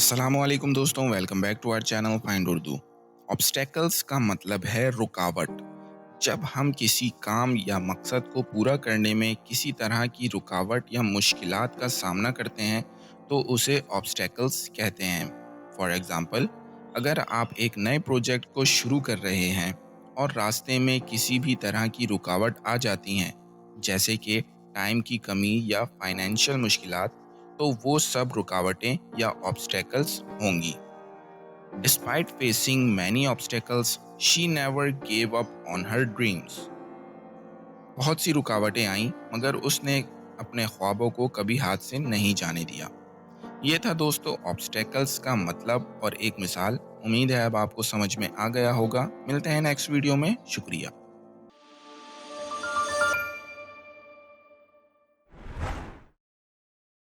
अस्सलामुअलैकुम दोस्तों, welcome back to our channel find Urdu. Obstacles का मतलब है रुकावट। जब हम किसी काम या मकसद को पूरा करने में किसी तरह की रुकावट या मुश्किलात का सामना करते हैं तो उसे ऑब्स्टेकल्स कहते हैं। फॉर एग्जांपल, अगर आप एक नए प्रोजेक्ट को शुरू कर रहे हैं और रास्ते में किसी भी तरह की रुकावट आ जाती हैं, जैसे कि टाइम की कमी या फाइनेंशियल मुश्किलात, तो वो सब रुकावटें या ऑब्स्टेकल्स होंगी। Despite facing many obstacles, she never gave up on her dreams. बहुत सी रुकावटें आईं, मगर उसने अपने ख्वाबों को कभी हाथ से नहीं जाने दिया। ये था दोस्तों ऑब्स्टेकल्स का मतलब और एक मिसाल। उम्मीद है अब आपको समझ में आ गया होगा। मिलते हैं नेक्स्ट वीडियो में। शुक्रिया।